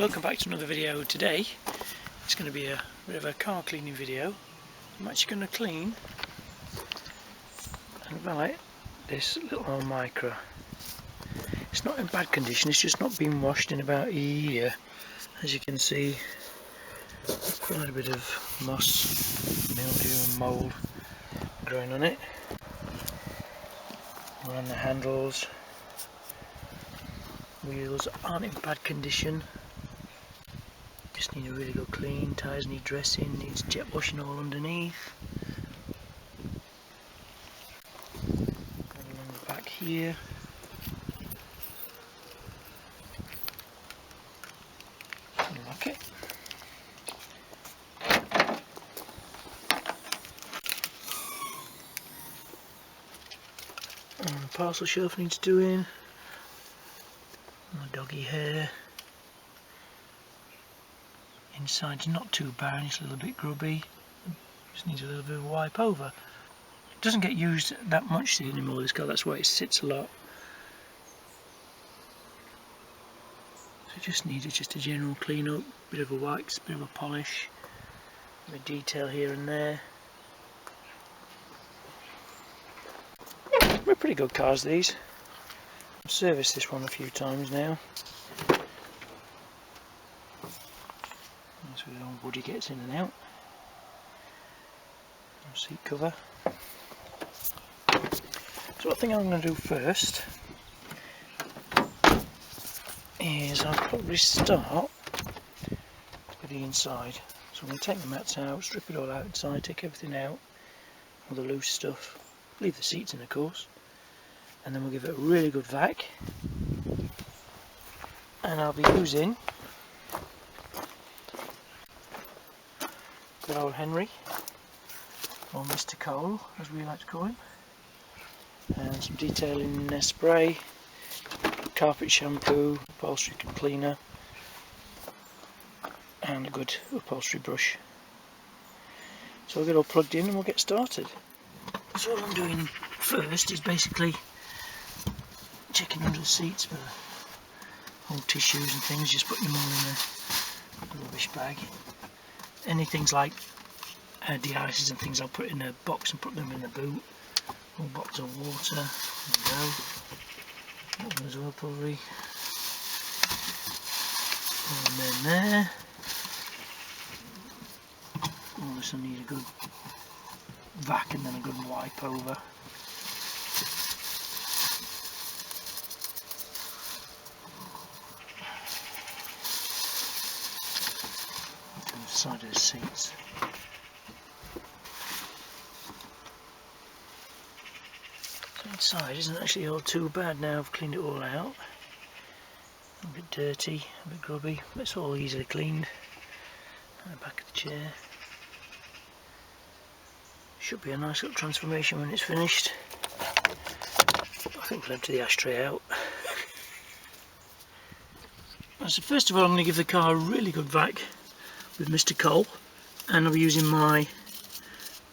welcome back to another video. Today it's going to be a bit of a car cleaning video. I'm actually going to clean and valet this little old Micra. It's not in bad condition, it's just not been washed in about a year. As you can see, quite a bit of moss, mildew and mould growing on it. Around the handles, wheels aren't in bad condition, just need a really good clean. Tyres need dressing, needs jet washing all underneath. Along the back here, lock it. And the parcel shelf needs doing. The doggy hair. Inside's not too bad, it's a little bit grubby. Just needs a little bit of a wipe over. It doesn't get used that much anymore, this car, that's why it sits a lot. So it just needs just a general clean up, bit of a wax, bit of a polish, a bit of detail here and there. They're pretty good cars, these. I've serviced this one a few times now. That's where the old woody gets in and out. Seat cover. So what I think I'm going to do first is I'll probably start with the inside. So I'm going to take the mats out, strip it all out inside, take everything out, all the loose stuff, leave the seats in of course, and then we'll give it a really good vac. And I'll be using good old Henry, or Mr. Cole as we like to call him, and some detailing spray, carpet shampoo, upholstery cleaner and a good upholstery brush. So we'll get all plugged in and we'll get started. So all I'm doing first is basically checking under the seats for old tissues and things, just putting them all in the rubbish bag. Any things like de-icers and things I'll put in a box and put them in the boot. All bottles of water, there we go. That one as well probably. And then there. All this will need a good vac and then a good wipe over. Side of the seats. So inside isn't actually all too bad now. I've cleaned it all out. A bit dirty, a bit grubby, but it's all easily cleaned. And the back of the chair. Should be a nice little transformation when it's finished. I think we'll empty the ashtray out. So first of all I'm going to give the car a really good vac with Mr. Cole, and I'll be using my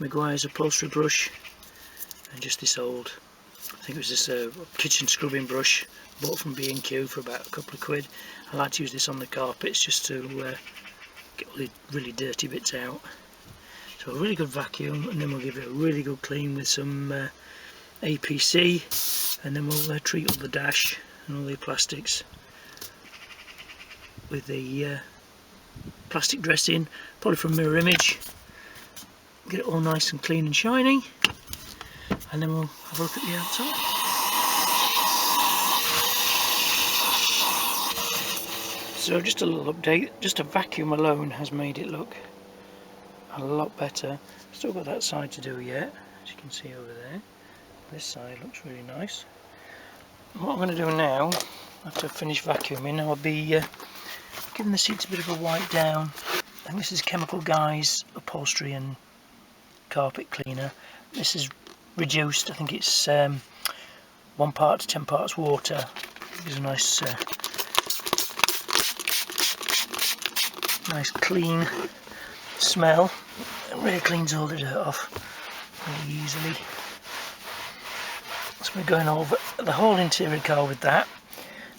Meguiar's upholstery brush and just this old, I think it was this kitchen scrubbing brush bought from B&Q for about a couple of quid. I like to use this on the carpets just to get all the really dirty bits out. So a really good vacuum, and then we'll give it a really good clean with some APC, and then we'll treat up the dash and all the plastics with the plastic dressing, probably from Mirror Image. Get it all nice and clean and shiny, and then we'll have a look at the outside. So just a little update, just a vacuum alone has made it look a lot better. Still got that side to do yet, as you can see over there. This side looks really nice. And what I'm going to do now, after I finish vacuuming, I'll be giving the seats a bit of a wipe down. And this is Chemical Guy's upholstery and carpet cleaner. This is reduced, I think it's 1 part to 10 parts water. Gives a nice nice clean smell. It really cleans all the dirt off really easily. So we're going over the whole interior car with that,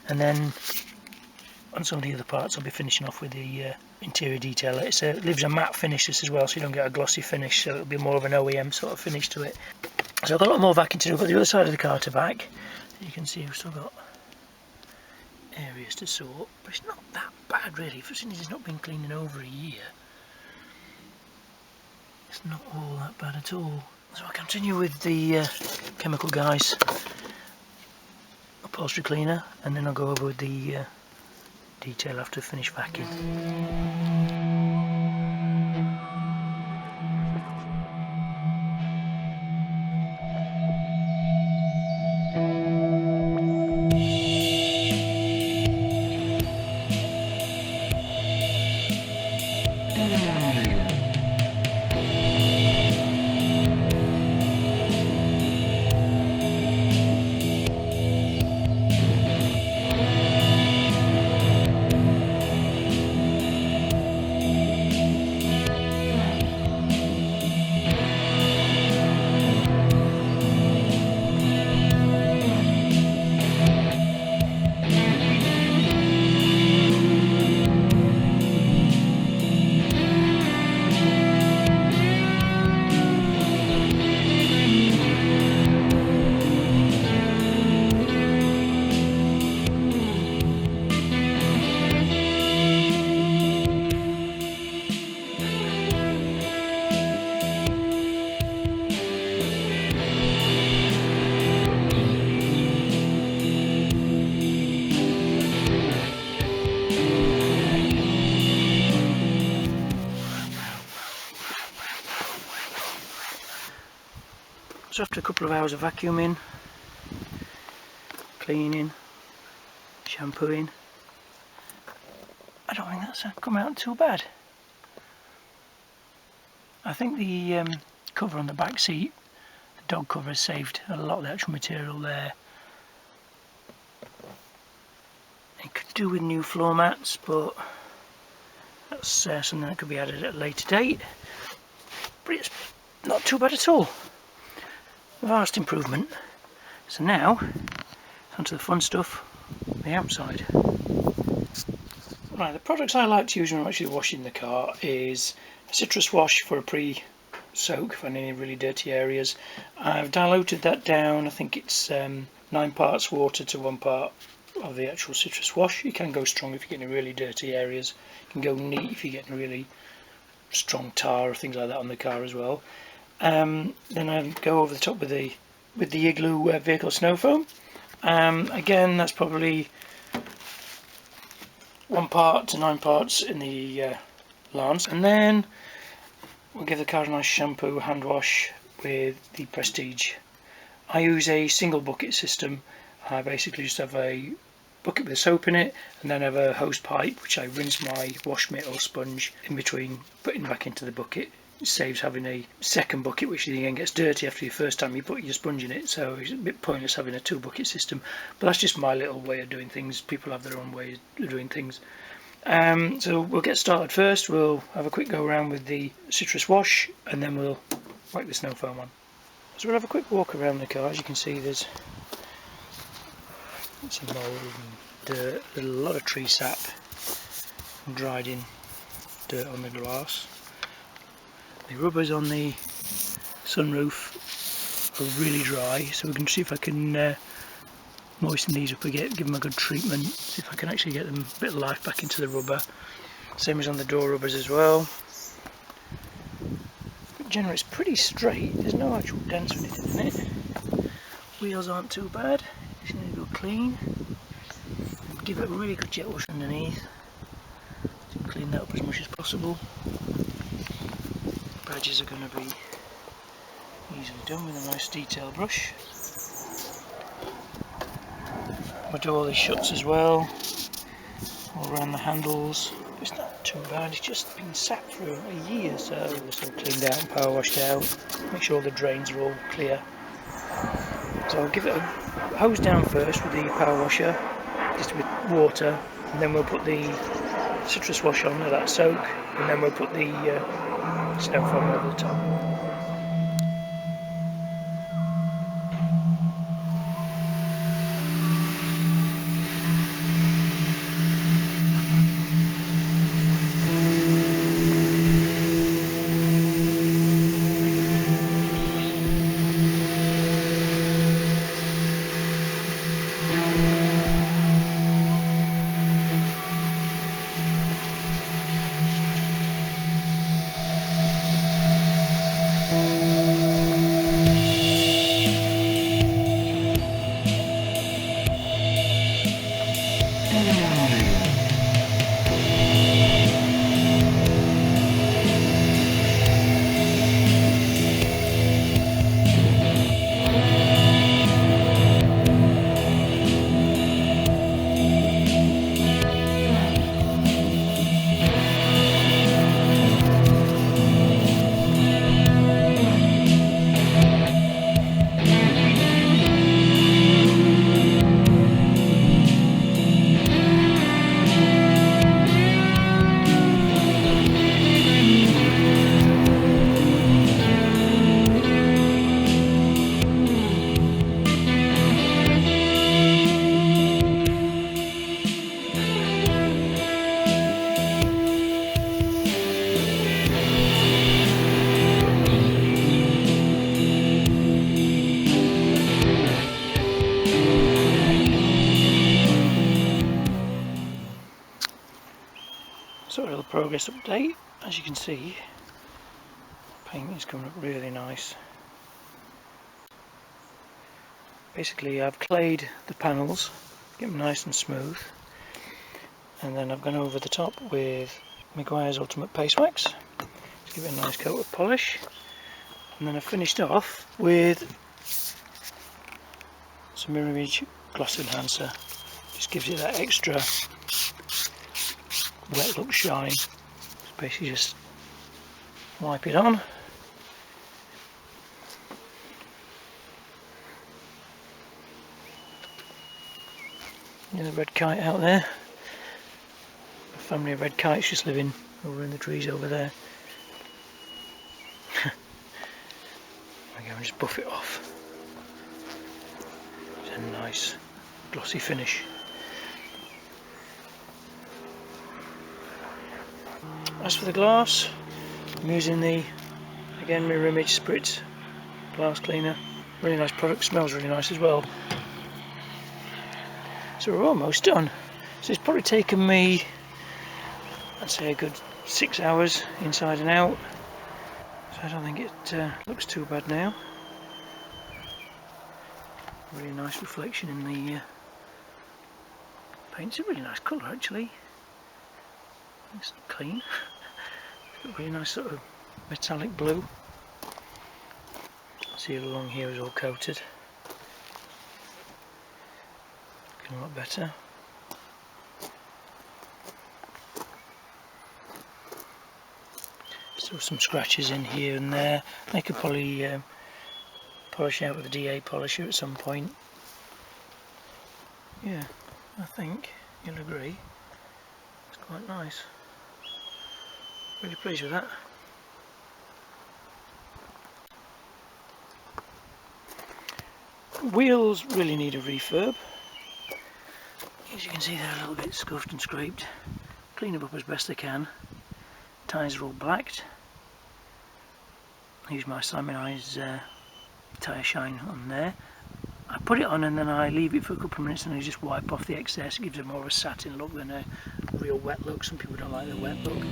and then on some of the other parts I'll be finishing off with the interior detail. It leaves a matte finish this as well, so you don't get a glossy finish, so it'll be more of an OEM sort of finish to it. So I've got a lot more vacuum to do. I've got the other side of the car to vac. You can see we've still got areas to sort, but it's not that bad really. For since it's not been cleaned in over a year, it's not all that bad at all. So I'll continue with the Chemical Guys upholstery cleaner, and then I'll go over with the detail after I finish vacuuming. So after a couple of hours of vacuuming, cleaning, shampooing, I don't think that's come out too bad. I think the cover on the back seat, the dog cover, has saved a lot of the actual material there. It could do with new floor mats, but that's something that could be added at a later date. But it's not too bad at all. Vast improvement. So now onto the fun stuff, the outside. Right, the products I like to use when I'm actually washing the car is a citrus wash for a pre-soak for any really dirty areas. I've diluted that down. I think it's 9 parts water to 1 part of the actual citrus wash. You can go strong if you're getting really dirty areas. You can go neat if you're getting really strong tar or things like that on the car as well. Then I go over the top with the Igloo vehicle snow foam. Again, that's probably 1 part to 9 parts in the Lance, and then we'll give the car a nice shampoo hand wash with the Prestige. I use a single bucket system. I basically just have a bucket with soap in it, and then have a hose pipe which I rinse my wash mitt or sponge in between putting back into the bucket. It saves having a second bucket, which again gets dirty after your first time you put your sponge in it, so it's a bit pointless having a 2 bucket system. But that's just my little way of doing things. People have their own way of doing things. So we'll get started first. We'll have a quick go around with the citrus wash, and then we'll wipe the snow foam on. So we'll have a quick walk around the car. As you can see, there's some mould and dirt, a lot of tree sap and dried in dirt on the glass. The rubbers on the sunroof are really dry, so we can see if I can moisten these up again, give them a good treatment, see if I can actually get them a bit of life back into the rubber. Same as on the door rubbers as well. But generally it's pretty straight, there's no actual dents or anything in it. Wheels aren't too bad, just need to go clean. Give it a really good jet wash underneath, so clean that up as much as possible. Badges are going to be easily done with a nice detail brush. We'll do all these shuts as well, all around the handles. It's not too bad, it's just been sat for a year, so it's all cleaned out and power washed out. Make sure all the drains are all clear. So I'll give it a hose down first with the power washer, just with water, and then we'll put the citrus wash on, let that soak, and then we'll put the snow foam over the top. So a little progress update. As you can see, paint is coming up really nice. Basically I've clayed the panels, get them nice and smooth, and then I've gone over the top with Maguire's Ultimate Paste Wax to give it a nice coat of polish, and then I finished off with some Mirror Image Gloss Enhancer. Just gives it that extra wet look shine. Basically just wipe it on. The red kite out there. A family of red kites just living over in the trees over there. There we go, and just buff it off. It's a nice glossy finish. As for the glass, I'm using the, again, Mirror Image Spritz glass cleaner. Really nice product, smells really nice as well. So we're almost done. So it's probably taken me, I'd say, a good 6 hours inside and out. So I don't think it looks too bad now. Really nice reflection in the paint. It's a really nice colour actually. It's clean. It's got a really nice sort of metallic blue. See along here is all coated. Looking a lot better. Still some scratches in here and there. I could probably polish out with a DA polisher at some point. Yeah, I think you'll agree. It's quite nice. Really pleased with that. Wheels really need a refurb. As you can see, they're a little bit scuffed and scraped. Clean them up as best I can. Tyres are all blacked. I use my Simonized tyre shine on there. I put it on and then I leave it for a couple of minutes and I just wipe off the excess. It gives it more of a satin look than a real wet look. Some people don't like the wet look.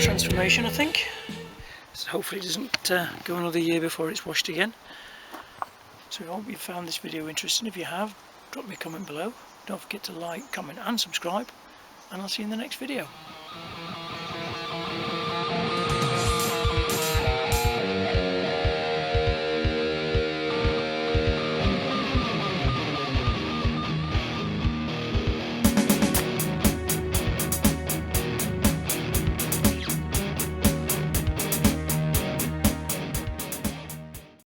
Transformation, I think. So hopefully it doesn't go another year before it's washed again. So I hope you found this video interesting. If you have, drop me a comment below. Don't forget to like, comment and subscribe, and I'll see you in the next video.